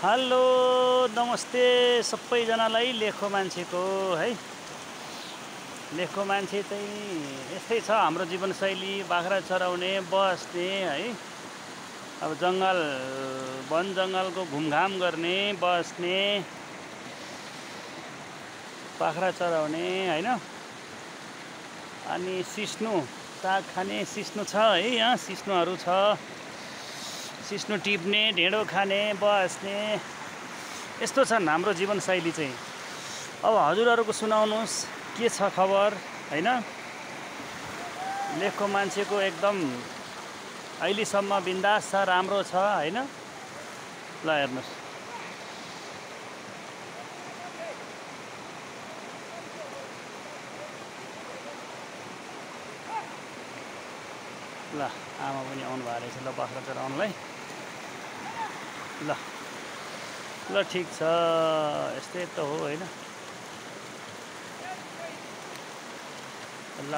Hello नमस्ते सबैजनालाई। लेखको मान्छेको है, लेखको मान्छे चाहिँ यस्तै छ हाम्रो जीवनशैली। बाख्रा चराउने, बस्ने है, अब जङ्गल वन जङ्गलको घुमघाम गर्ने, बस्ने, बाख्रा चराउने होइन। अनि सिस्नु साग खाने सिस्नु छ है, यहाँ सिस्नुहरू छ। सिस्नु टिप्ने, ढेँडो खाने, बस्ने, यस्तो छन् हाम्रो जीवनशैली चाहिँ। अब हजुरहरूको सुनाउनुहोस् के छ खबर होइन। लेखको मान्छेको एकदम अहिलेसम्म बिन्दास छ, राम्रो छ होइन। ल हेर्नुहोस्, ल आमा पनि आउनु भएको रहेछ। ल बाख्रा चराउनलाई। ल ल ठिक छ, यस्तै त हो होइन। ल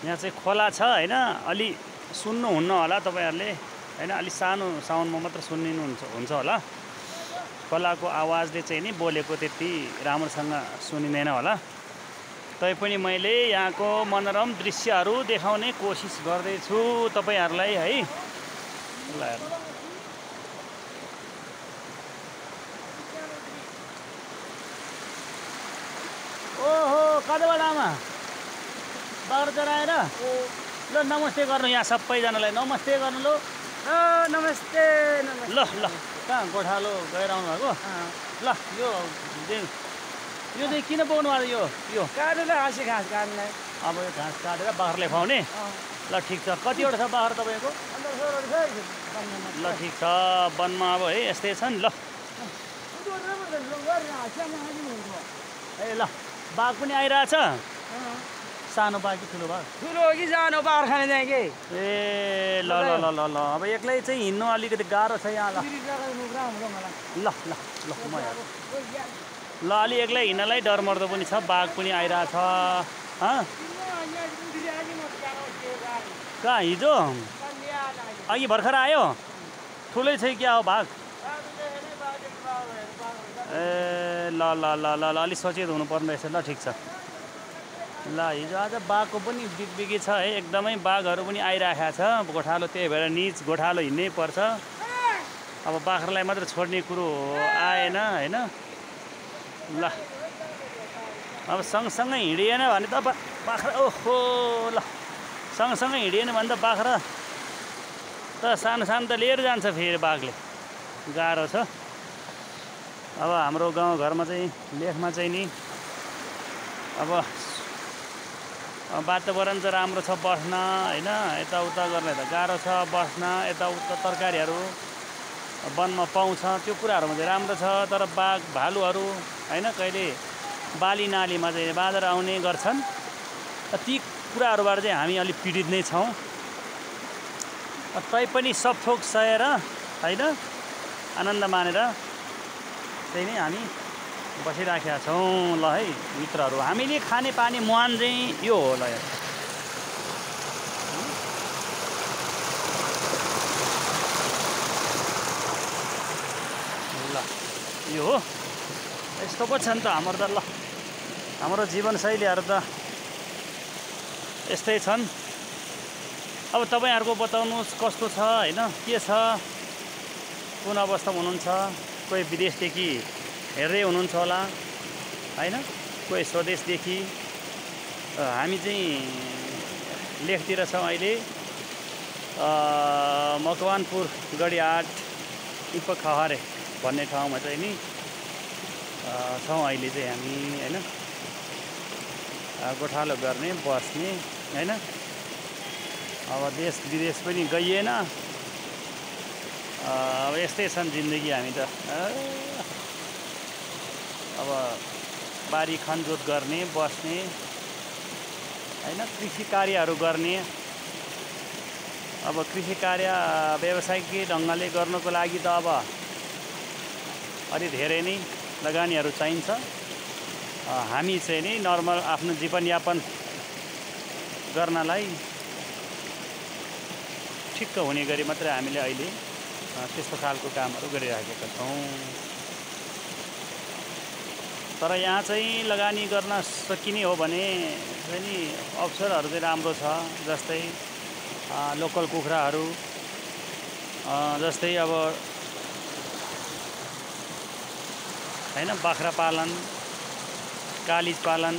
यहाँ चाहिँ खोला छ होइन। अलि सुन्नुहुन्न होला तपाईँहरूले होइन, अलि सानो साउन्डमा मात्र सुनिनुहुन्छ होला। खोलाको आवाजले चाहिँ नि बोलेको त्यति राम्रोसँग सुनिँदैन होला। तैपनि मैले यहाँको मनोरम दृश्यहरू देखाउने कोसिस गर्दैछु तपाईँहरूलाई है। ल ओहो कतिवटा आमा बाख्रा चराएर ल नमस्ते गर्नु यहाँ सबैजनालाई। नमस्ते गर्नु लो। नमस्ते ल ल कहाँ गोठालो गएर आउनु भएको। ल यो चाहिँ किन बोक्नु भएको यो काटेर हाँसी घाँस काट्ने। अब यो घाँस काटेर बाख्राले खुवाउने। ल ठिक छ, कतिवटा छ बाख्रा तपाईँको? ल ठिक छ, वनमा अब है यस्तै छन्। ल ए ल बाघ पनि आइरहेछ। सानो बाघ कि ठुलो बाघ? ठुलो हो कि सानो बाख्रा खाने चाहिँ के? ए ल ल ल ल ल अब एक्लै चाहिँ हिँड्नु अलिकति गाह्रो छ यहाँ। ल ल ल ल म ल अलि एक्लै हिँड्नलाई डर मर्दो पनि छ। बाघ पनि आइरहेछ। कहाँ हिजो अघि भर्खर आयो? ठुलै छ क्या हो बाघ? ए ल ल ल ल ल अलि सचेत हुनुपर्ने रहेछ। ल ठिक छ। ल हिजो आज बाघको पनि बिगबिगी छ है, एकदमै बाघहरू पनि आइराखेको छ गोठालो। त्यही भएर निज गोठालो हिँड्नै पर्छ। अब बाख्रालाई मात्र छोड्ने कुरो आएन होइन। ल अब सँगसँगै हिँडिएन भने त बाख्रा ओहो ल सँगसँगै हिँडिएन भने त बाख्रा त सानो सानो त लिएर जान्छ फेरि बाघले। गाह्रो छ। अब हाम्रो गाउँघरमा चाहिँ लेखमा चाहिँ नि अब वातावरण चाहिँ राम्रो छ बस्न होइन। यताउता गर्ने त गाह्रो छ बस्न। यताउता तरकारीहरू वनमा पाउँछ, त्यो कुराहरूमा चाहिँ राम्रो छ। तर बाघ भालुहरू होइन कहिले बाली नालीमा चाहिँ बाँदर आउने गर्छन्। ती कुराहरूबाट चाहिँ हामी अलिक पीडित नै छौँ। तैपनि सब थोक सहेर होइन आनन्द मानेर चाहिँ नि हामी बसिराखेका छौँ। ल है मित्रहरू, हामीले खाने पानी मुहान चाहिँ यो हो। ल ल यो हो। यस्तो पो छ नि त हाम्रो त। ल हाम्रो जीवनशैलीहरू त यस्तै छन्। अब तपाईँहरूको बताउनुहोस् कस्तो छ होइन, के छ, कुन अवस्थामा हुनुहुन्छ? कोही विदेशदेखि हेर्दै हुनुहुन्छ होला होइन, कोही स्वदेशदेखि। हामी चाहिँ लेखतिर छौँ अहिले। मकवानपुर गडियाट इपखहरे भन्ने ठाउँमा चाहिँ नि छौँ अहिले चाहिँ हामी होइन। गोठालो गर्ने, बस्ने होइन। अब देश विदेश पनि गइएन। अब यस्तै छन् जिन्दगी। हामी त अब बारी खनजोत गर्ने, बस्ने होइन, कृषि कार्यहरू गर्ने। अब कृषि कार्य व्यावसायिक ढङ्गले गर्नको लागि त अब अलि धेरै नै लगानीहरू चाहिन्छ। हामी चाहिँ नि नर्मल आफ्नो जीवनयापन गर्नलाई ठिक्क हुने गरी मात्रै हामीले अहिले त्यस्तो खालको कामहरू गरिराखेका छौँ। तर यहाँ चाहिँ लगानी गर्न सकिने हो भने चाहिँ नि अवसरहरू चाहिँ राम्रो छ। जस्तै लोकल कुखुराहरू, जस्तै अब हैन बाख्रा पालन, कालिज पालन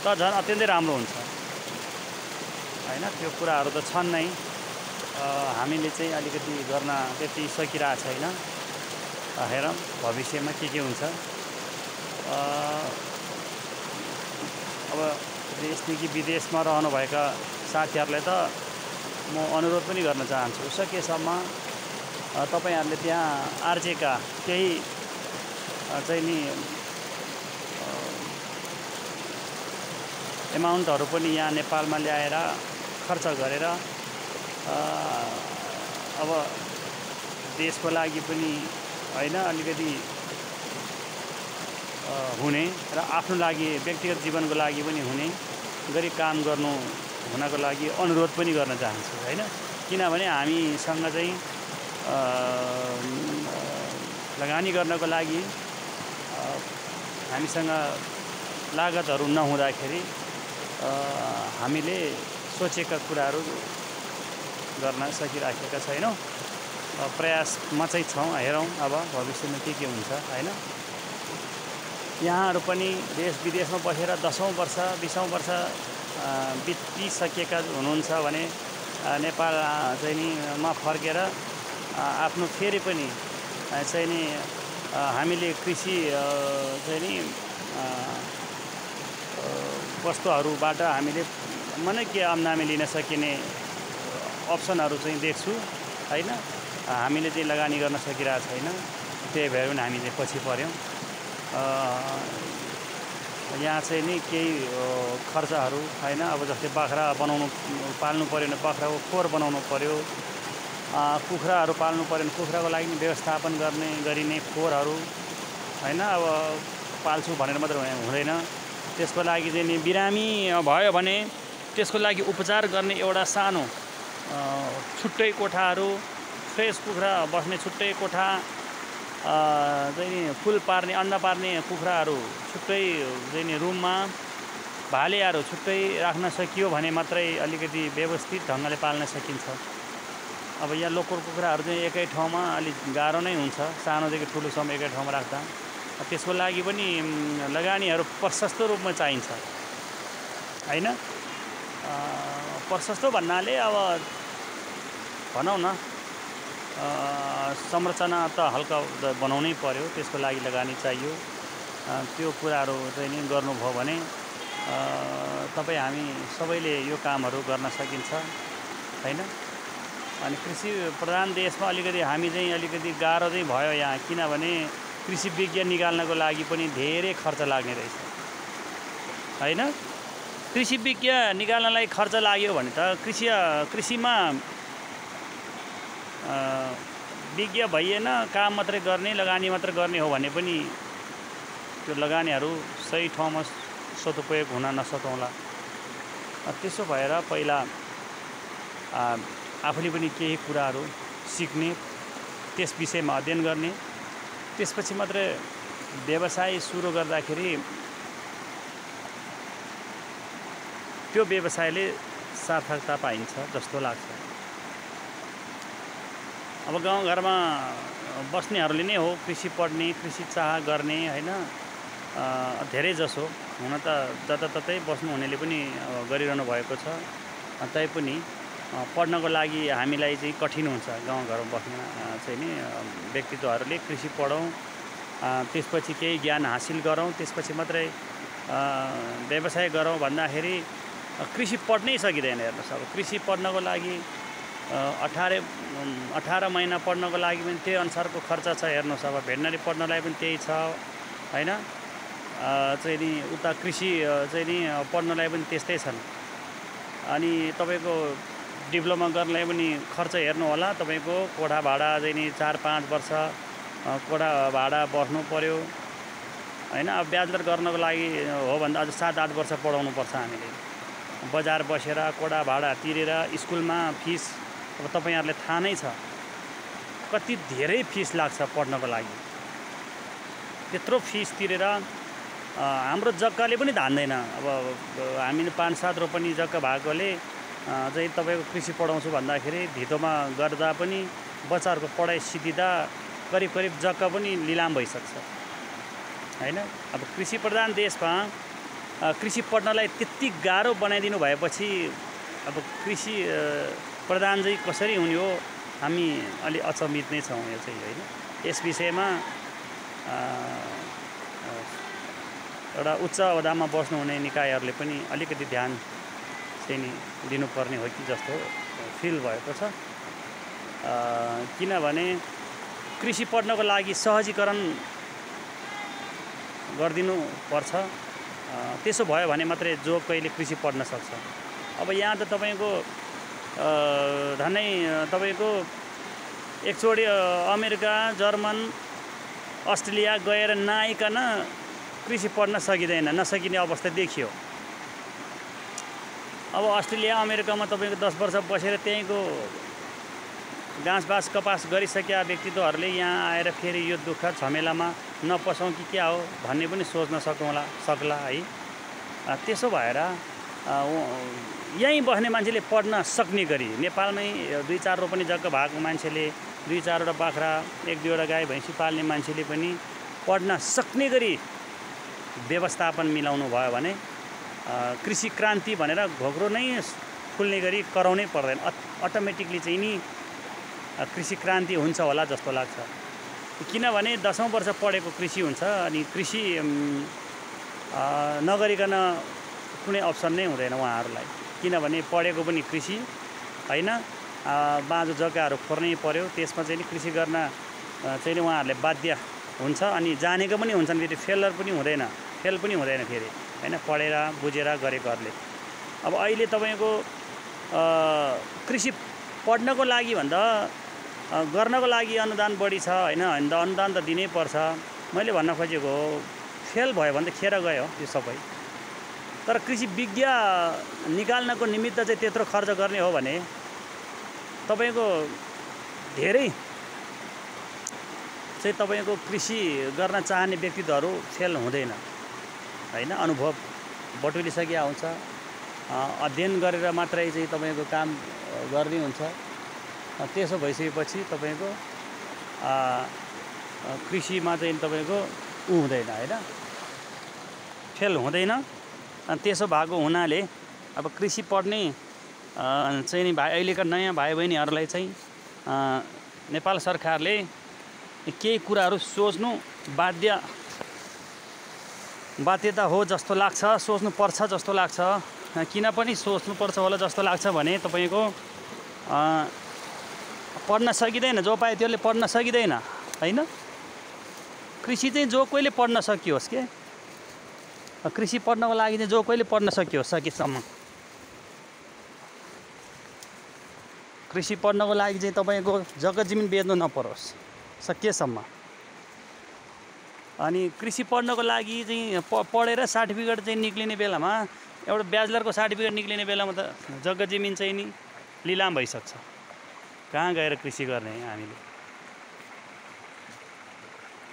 त झन् अत्यन्तै राम्रो हुन्छ हैन। त्यो कुराहरू त छन् नै, हामीले चाहिँ अलिकति गर्न त्यति सकिरहेको छैन। हेरौँ भविष्यमा के हुन्छ। अब देशदेखि विदेशमा रहनुभएका साथीहरूलाई त म अनुरोध पनि गर्न चाहन्छु, सकेसम्म तपाईँहरूले त्यहाँ आर्जेका केही चाहिँ नि एमाउन्टहरू पनि यहाँ नेपालमा ल्याएर खर्च गरेर अब देशको लागि पनि हैन अलिकति हुने र आफ्नो लागि व्यक्तिगत जीवनको लागि पनि हुने गरी काम गर्नु हुनको लागि अनुरोध पनि गर्न चाहन्छु हैन। किनभने हामीसँग चाहिँ लगानी गर्नको लागि हामीसँग लागतहरू नहुँदाखेरि हामीले सोचेका कुराहरू गर्न सकिराखेका छैनौँ। प्रयासमा चाहिँ छौँ। हेरौँ अब भविष्यमा के हुन्छ हैन। यहाँहरू पनि देश विदेशमा बसेर 10औँ वर्ष 20औँ वर्ष बितिसकेका हुनुहुन्छ भने नेपाल चाहिँ नि मा फर्केर आफ्नो फेरि पनि चाहिँ नि हामीले कृषि चाहिँ नि वस्तुहरूबाट हामीले मनै के आम्दानी लिन सकिने अप्सनहरू चाहिँ देख्छु हैन। हामीले चाहिँ लगानी गर्न सकिरहेको छैन, त्यही भएर पनि हामी चाहिँ पछि पर्यौँ। यहाँ चाहिँ नि केही खर्चहरू हैन। अब जस्तै बाख्रा पाल्नु पर्यो भने बाख्राको खोर बनाउनु पर्यो, कुखुराहरू पाल्नु पर्यो भने कुखुराको लागि व्यवस्थापन गरिने खोरहरू हैन। अब पाल्छु भनेर मात्र हुँदैन, त्यसको लागि चाहिँ नि बिरामी भयो भने त्यसको लागि उपचार गर्ने एउटा सानो छुट्टै कोठाहरू, फ्रेस कुखुरा बस्ने छुट्टै कोठा, चाहिँ नि फुल पार्ने अन्डा पार्ने कुखुराहरू छुट्टै चाहिँ नि रुममा, भालेहरू छुट्टै राख्न सकियो भने मात्रै अलिकति व्यवस्थित ढङ्गले पाल्न सकिन्छ। अब यहाँ लोकल कुखुराहरू चाहिँ एकै ठाउँमा अलिक गाह्रो नै हुन्छ, सानोदेखि ठुलोसम्म एकै ठाउँमा राख्दा। त्यसको लागि पनि लगानीहरू प्रशस्त रूपमा चाहिन्छ हैन। प्रशस्त भन्नाले अब भनौँ न संरचना त हल्का बनाउनै पर्यो, त्यसको लागि लगानी चाहियो। त्यो कुराहरू चाहिँ नि गर्नुभयो भने तपाईँ हामी सबैले यो कामहरू गर्न सकिन्छ हैन। अनि कृषि प्रधान देशमा अलिकति हामी चाहिँ अलिकति गाह्रो चाहिँ भयो यहाँ, किनभने कृषि विज्ञान निकाल्नको लागि पनि धेरै खर्च लाग्ने रहेछ हैन। कृषि विज्ञान निकाल्नलाई खर्च लाग्यो भने त कृषिमा विज्ञ भइएन, काम मात्रै गर्ने, लगानी मात्रै गर्ने हो भने पनि त्यो लगानीहरू सही ठाउँमा सदुपयोग हुन नसकौँला। त्यसो भएर पहिला आफूले पनि केही कुराहरू सिक्ने, त्यस विषयमा अध्ययन गर्ने, त्यसपछि मात्रै व्यवसाय सुरु गर्दाखेरि त्यो व्यवसायले सार्थकता पाइन्छ जस्तो लाग्छ। अब गाउँघरमा बस्नेहरूले नै हो कृषि पढ्ने, कृषि चाह गर्ने हैन। धेरै जसो हुन त जताततै बस्नुहुनेले पनि गरिरहनु भएको छ, तैपनि पढ्नको लागि हामीलाई चाहिँ कठिन हुन्छ। गाउँघरमा बस्ने चाहिँ नि व्यक्तित्वहरूले कृषि पढौँ, त्यसपछि केही ज्ञान हासिल गरौँ, त्यसपछि मात्रै व्यवसाय गरौँ भन्दाखेरि कृषि पढ्नै सकिँदैन। हेर्नुहोस् अब कृषि पढ्नको लागि 18 महिना पढ्नको लागि पनि त्यही अनुसारको खर्च छ। हेर्नुहोस् अब भेटनरी पढ्नलाई पनि त्यही छ हैन। चाहिँ नि उता कृषि चाहिँ नि पढ्नलाई पनि त्यस्तै छन्। अनि तपाईँको डिप्लोमा गर्नलाई पनि खर्च हेर्नु होला। तपाईँको कोठा भाडा चाहिँ नि 4-5 वर्ष कोठा भाडा बस्नु पर्यो हैन। अब ब्याचलर गर्नको लागि हो भने अझ 7-8 वर्ष पढाउनु पर्छ हामीले। बजार बसेर कोठा भाडा तिरेर स्कुलमा फिस अब तपाईहरुलाई थाहा नै छ कति धेरै फिस लाग्छ पढ्नको लागि। त्यत्रो फिस तिरेर हाम्रो जग्गाले पनि धान्दैन। अब हामीले 5-7 रोपनी जग्गा भएकोले चाहिँ तपाईको कृषि पढाउँछु भन्दाखेरि धितोमा गर्दा पनि बच्चाहरुको पढाइ सिधिदा करिब करिब जग्गा पनि लिलाम भइसक्छ हैन। अब कृषि प्रधान देशमा कृषि पढ्नलाई त्यति गाह्रो बनाइदिनु भएपछि अब कृषि प्रधान चाहिँ कसरी हुने हो हामी अलि अचम्मित नै छौं यो चाहिँ हैन। यस विषयमा एउटा उच्च ओहदामा बस्नुहुने निकायहरूले पनि अलिकति ध्यान चाहिँ नि दिनुपर्ने हो कि जस्तो फिल भएको छ। किनभने कृषि पढ्नको लागि सहजीकरण गरिदिनु पर्छ। त्यसो भयो भने मात्रै जो कहिले कृषि पढ्न सक्छ। अब यहाँ त तपाईको धनै तपाईको एकचोटि अमेरिका, जर्मन, अस्ट्रेलिया गएर नआइकन कृषि पढ्न सकिदैन, नसकिने अवस्था देखियो। अब अस्ट्रेलिया, अमेरिकामा तपाईको 10 वर्ष बसेर त्यहीँको घाँसबास कपास गरिसकेका व्यक्तित्वहरूले यहाँ आएर फेरि यो दुःख झमेलामा नपसौँ कि क्या हो भन्ने पनि सोच्न सक्ला है। त्यसो भएर यहीँ बस्ने मान्छेले पढ्न सक्ने गरी नेपालमै 2-4 रोपनी जग्गा भएको मान्छेले 2-4 वटा बाख्रा 1-2 वटा गाई भैँसी पाल्ने मान्छेले पनि पढ्न सक्ने गरी व्यवस्थापन मिलाउनु भयो भने कृषि क्रान्ति भनेर घोक्रो नै खुल्ने गरी कराउनै पर्दैन। अटोमेटिकली चाहिँ नि कृषि क्रान्ति हुन्छ होला जस्तो लाग्छ। किनभने 10औं वर्ष पढेको कृषि हुन्छ अनि कृषि नगरिकन कुनै अप्सन नै हुँदैन उहाँहरूलाई। किनभने पढेको पनि कृषि हैन, बाँझो जग्गाहरू खोर्नै पर्यो, त्यसमा चाहिँ नि कृषि गर्न चाहिँ नि उहाँहरूले बाध्य हुन्छ। अनि जानेको पनि हुन्छन्, फेरि फेल पनि हुँदैन फेरि हैन, पढेर बुझेर गरेकोहरूले। अब अहिले तपाईको कृषि पढ्नको लागि भन्दा गर्नको लागि अनुदान बढी छ हैन। अनुदान त दिनै पर्छ। मैले भन्न खोजेको फेल भयो भने त खेर गयो यो सबै। तर कृषि विज्ञ निकाल्नको निमित्त चाहिँ त्यत्रो खर्च गर्ने हो भने तपाईको धेरै चाहिँ तपाईको कृषि गर्न चाहने व्यक्तित्वहरू फेल हुँदैन हैन। अनुभव बटुलिसकेका हुन्छ, अध्ययन गरेर मात्रै चाहिँ तपाईको काम गर्दै हुन्छ। त्यसो भइसकेपछि तपाईको कृषिमा चाहिँ तपाईको हुँदैन हैन, फेल हुँदैन। अनि त्यसो भएको हुनाले अब कृषि पढ्ने चाहिँ नि अहिलेका नयाँ भाइ बहिनीहरूलाई चाहिँ नेपाल सरकारले केही कुराहरू सोच्नु बाध्यता हो जस्तो लाग्छ, सोच्नु पर्छ जस्तो लाग्छ। किन पनि सोच्नु पर्छ होला जस्तो लाग्छ भने तपाईको पढ्न सकिँदैन, जो पाए त्यसले पढ्न सकिँदैन हैन। कृषि चाहिँ जो कोहीले पढ्न सकियोस् के, कृषि पढ्नको लागि चाहिँ जो कोहीले पढ्न सकियोस् सकेसम्म। कृषि पढ्नको लागि चाहिँ तपाईको जग्गा जमिन बेच्नु नपरोस् सकेसम्म। अनि कृषि पढ्नको लागि चाहिँ पढेर सर्टिफिकेट चाहिँ निक्लिने बेलामा, एउटा ब्याचलरको सर्टिफिकेट निक्लिने बेलामा त जग्गा जमिन चाहिँ नि लिलाम भइसक्छ। कहाँ गएर कृषि गर्ने हामीले।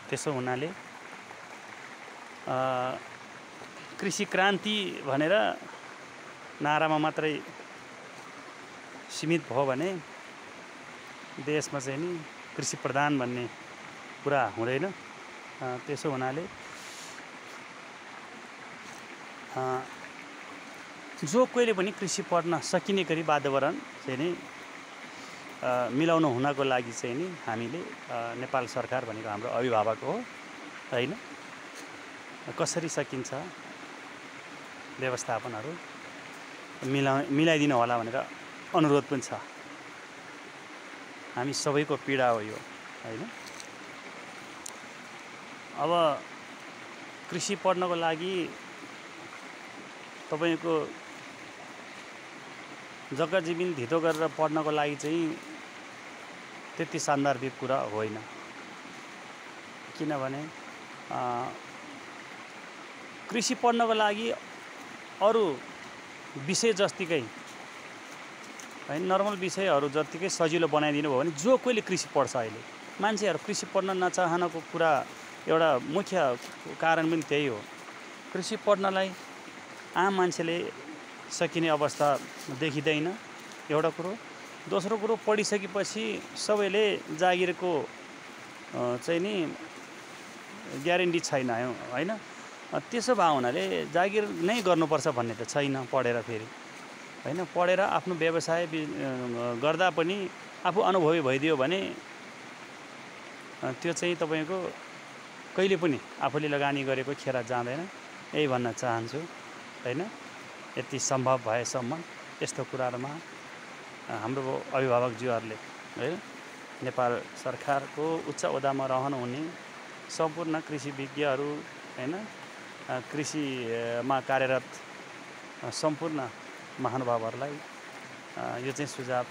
त्यसो हुनाले कृषि क्रान्ति भनेर नारामा मात्रै सीमित भयो भने देशमा चाहिँ नि कृषि प्रधान भन्ने कुरा हुँदैन। त्यसो हुनाले जो कोहीले पनि कृषि पढ्न सकिने गरी वातावरण चाहिँ नि मिलाउनु हुनको लागि चाहिँ नि हामीले नेपाल सरकार भनेको हाम्रो अभिभावक हो हैन, कसरी सकिन्छ व्यवस्थापनहरू मिलाइदिनु होला भनेर अनुरोध पनि छ। हामी सबैको पीडा हो यो हैन। अब कृषि पढ्नको लागि तपाईको जग्गा जमिन धितो गरेर पढ्नको लागि चाहिँ त्यति सान्दर्भिक कुरा होइन। किनभने कृषि पढ्नको लागि अरू विषय जस्तिकै होइन नर्मल विषयहरू जत्तिकै सजिलो बनाइदिनु भयो भने जो कोहीले कृषि पढ्छ अहिले मान्छेहरू कृषि पढ्न नचाहनको कुरा एउटा मुख्य कारण पनि त्यही हो। कृषि पढ्नलाई आम मान्छेले सकिने अवस्था देखिँदैन एउटा कुरो। दोस्रो कुरो पढिसकेपछि सबैले जागिरको चाहिँ नि ग्यारेन्टी छैन होइन। त्यसो भए हुनाले जागिर नै गर्नुपर्छ भन्ने त छैन पढेर फेरि होइन। पढेर आफ्नो व्यवसाय गर्दा पनि आफू अनुभवी भइदियो भने त्यो चाहिँ तपाईँको कहिले पनि आफूले लगानी गरेको खेर जाँदैन यही भन्न चाहन्छु होइन। यति सम्भव भएसम्म यस्तो कुराहरूमा हाम्रो अभिभावकज्यूहरूले है नेपाल सरकारको उच्च ओहदामा रहनुहुने सम्पूर्ण कृषि विज्ञहरू होइन कृषिमा कार्यरत सम्पूर्ण महानुभावहरूलाई यो चाहिँ सुझाव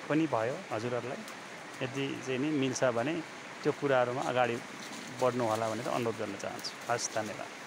पनि भयो हजुरहरूलाई। यदि चाहिँ नि मिल्छ भने त्यो कुराहरूमा अगाडि बढ्नु होला भनेर अनुरोध गर्न चाहन्छु। हस्, धन्यवाद।